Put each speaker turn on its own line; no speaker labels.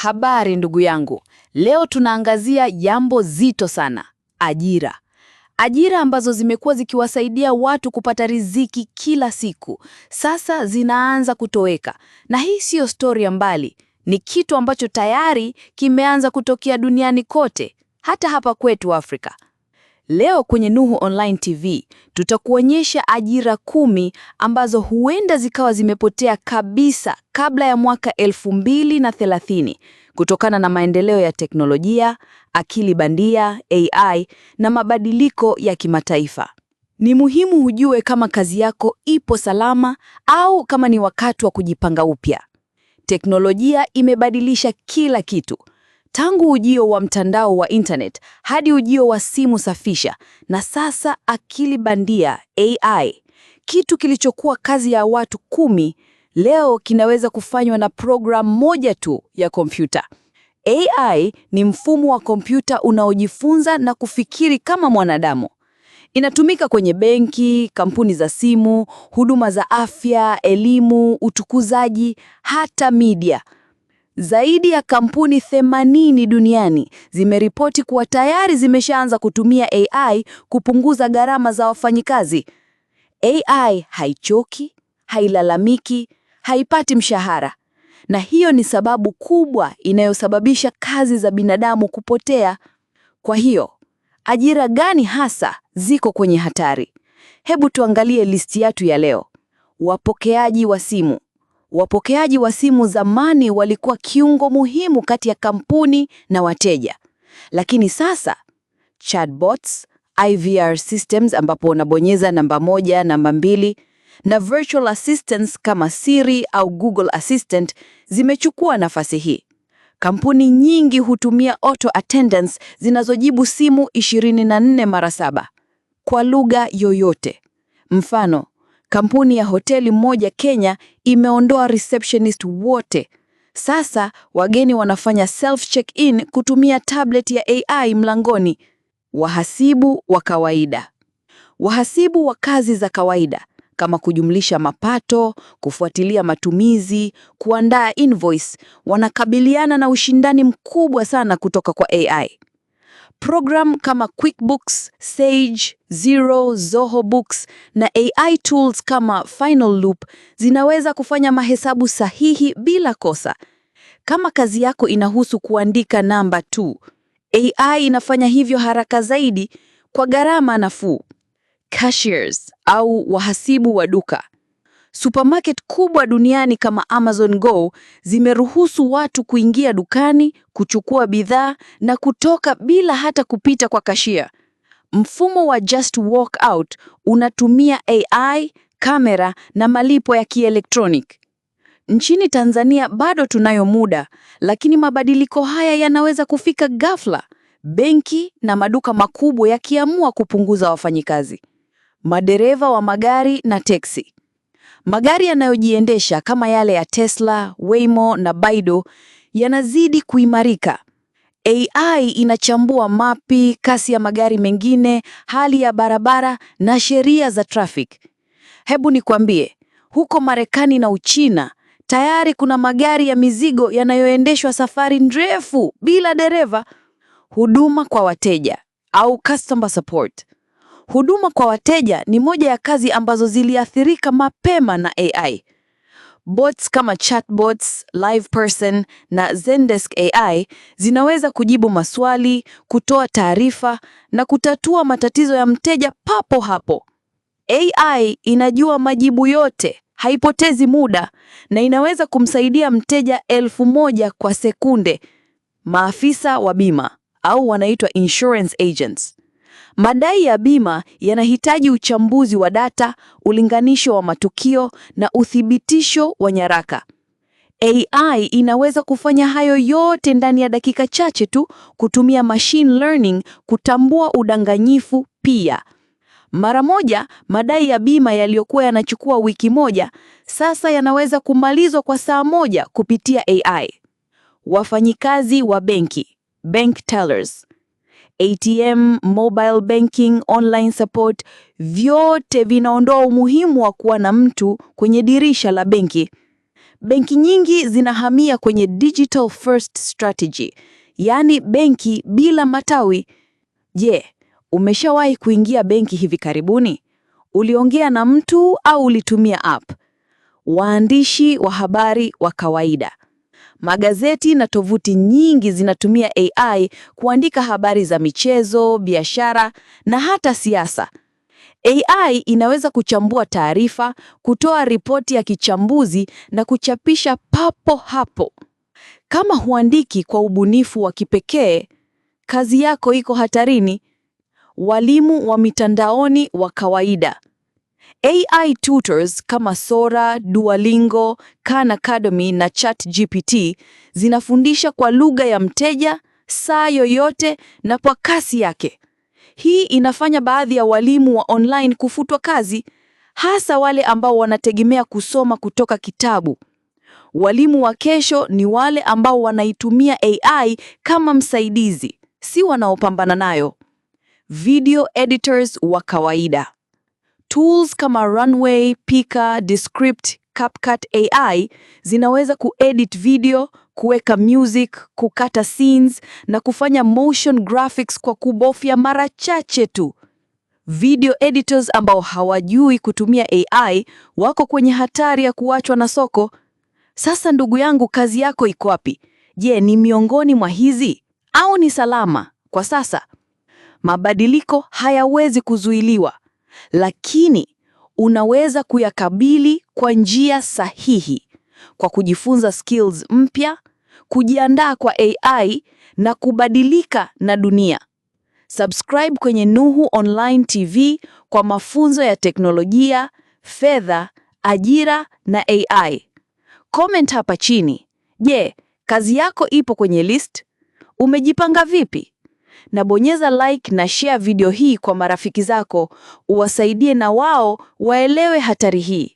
Habari ndugu yangu. Leo tunaangazia jambo zito sana, ajira. Ajira ambazo zimekuwa zikiwasaidia watu kupata riziki kila siku, sasa zinaanza kutoweka. Na hii siyo stori ya mbali, ni kitu ambacho tayari kimeanza kutokea duniani kote, hata hapa kwetu Afrika. Leo kwenye Nuhu Online TV, tutakuonyesha ajira 10 ambazo huenda zikawa zimepotea kabisa kabla ya mwaka 2030 kutokana na maendeleo ya teknolojia, akili bandia, AI na mabadiliko ya kimataifa. Ni muhimu hujue kama kazi yako ipo salama au kama ni wakati wa kujipanga upya. Teknolojia imebadilisha kila kitu. Tangu ujio wa mtandao wa internet hadi ujio wa simu safisha na sasa akili bandia AI, kitu kilichokuwa kazi ya watu 10 leo kinaweza kufanywa na program moja tu ya kompyuta. AI ni mfumo wa kompyuta unaojifunza na kufikiri kama mwanadamu. Inatumika kwenye benki, kampuni za simu, huduma za afya, elimu, utukuzaji, hata media. Zaidi ya kampuni 80 duniani zimeripoti kuwa tayari zimeshaanza kutumia AI kupunguza gharama za wafanyikazi. AI haichoki, hailalamiki, haipati mshahara. Na hiyo ni sababu kubwa inayosababisha kazi za binadamu kupotea. Kwa hiyo, ajira gani hasa ziko kwenye hatari? Hebu tuangalie listi yetu ya leo. Wapokeaji wa simu. Wapokeaji wa simu zamani walikuwa kiungo muhimu kati ya kampuni na wateja. Lakini sasa, chatbots, IVR systems ambapo unabonyeza namba 1, namba 2, na virtual assistants kama Siri au Google Assistant zimechukua nafasi hii. Kampuni nyingi hutumia auto attendants zinazojibu simu 24 mara 7 kwa lugha yoyote. Mfano, kampuni ya hoteli moja Kenya imeondoa receptionist wote. Sasa wageni wanafanya self check-in kutumia tablet ya AI mlangoni. Wahasibu wa kawaida. Wahasibu wa kazi za kawaida kama kujumlisha mapato, kufuatilia matumizi, kuandaa invoice, wanakabiliana na ushindani mkubwa sana kutoka kwa AI. Program kama QuickBooks, Sage, Xero, Zoho Books na AI tools kama Final Loop zinaweza kufanya mahesabu sahihi bila kosa. Kama kazi yako inahusu kuandika namba tu, AI inafanya hivyo haraka zaidi kwa gharama nafuu. Cashiers au wahasibu wa duka. Supermarket kubwa duniani kama Amazon Go zimeruhusu watu kuingia dukani, kuchukua bidhaa na kutoka bila hata kupita kwa cashier. Mfumo wa Just Walk Out unatumia AI, kamera na malipo ya kielektronik. Nchini Tanzania bado tunayo muda, lakini mabadiliko haya yanaweza kufika ghafla, benki na maduka makubwa yakiamua kupunguza wafanyikazi. Madereva wa magari na teksi. Magari yanayojiendesha kama yale ya Tesla, Waymo na Baidu yanazidi kuimarika. AI inachambua mapi, kasi ya magari mengine, hali ya barabara na sheria za traffic. Hebu nikwambie, huko Marekani na Uchina, tayari kuna magari ya mizigo yanayoendeshwa safari ndefu bila dereva. Huduma kwa wateja au customer support. Huduma kwa wateja ni moja ya kazi ambazo ziliathirika mapema na AI. Bots kama chatbots, LivePerson na Zendesk AI zinaweza kujibu maswali, kutoa taarifa na kutatua matatizo ya mteja papo hapo. AI inajua majibu yote, haipotezi muda na inaweza kumsaidia mteja 1000 kwa sekunde. Maafisa wa bima au wanaitwa insurance agents. Madai ya bima yanahitaji uchambuzi wa data, ulinganisho wa matukio na uthibitisho wa nyaraka. AI inaweza kufanya hayo yote ndani ya dakika chache tu, kutumia machine learning kutambua udanganyifu pia. Mara moja, madai ya bima yaliyokuwa yanachukua wiki moja, sasa yanaweza kumalizwa kwa saa moja kupitia AI. Wafanyikazi wa benki, bank tellers. ATM, mobile banking, online support, vyote vinaondoa umuhimu wa kuwa na mtu kwenye dirisha la benki. Benki nyingi zinahamia kwenye digital first strategy, yaani benki bila matawi. Je, umeshawahi kuingia benki hivi karibuni? Uliongea na mtu au ulitumia app? Waandishi wa habari wa kawaida, magazeti na tovuti nyingi zinatumia AI kuandika habari za michezo, biashara na hata siasa. AI inaweza kuchambua taarifa, kutoa ripoti ya kichambuzi na kuchapisha papo hapo. Kama huandiki kwa ubunifu wa kipekee, kazi yako iko hatarini. Walimu wa mitandaoni wa kawaida. AI tutors kama Sora, Duolingo, Khan Academy na ChatGPT zinafundisha kwa lugha ya mteja, saa yoyote na kwa kasi yake. Hii inafanya baadhi ya walimu wa online kufutwa kazi, hasa wale ambao wanategemea kusoma kutoka kitabu. Walimu wa kesho ni wale ambao wanaitumia AI kama msaidizi, si wanaopambana nayo. Video editors wa kawaida. Tools kama Runway, Pika, Descript, CapCut AI zinaweza kuedit video, kuweka music, kukata scenes na kufanya motion graphics kwa kubofya mara chache tu. Video editors ambao hawajui kutumia AI wako kwenye hatari ya kuachwa na soko. Sasa ndugu yangu, kazi yako iko wapi? Je, ni miongoni mwa hizi au ni salama kwa sasa? Mabadiliko hayawezi kuzuiliwa, lakini unaweza kuyakabili kwa njia sahihi, kwa kujifunza skills mpya, kujiandaa kwa AI na kubadilika na dunia. Subscribe kwenye Nuhu Online TV kwa mafunzo ya teknolojia, fedha, ajira na AI. Comment hapa chini. Je, kazi yako ipo kwenye list? Umejipanga vipi? Na bonyeza like na share video hii kwa marafiki zako, uwasaidie na wao waelewe hatari hii.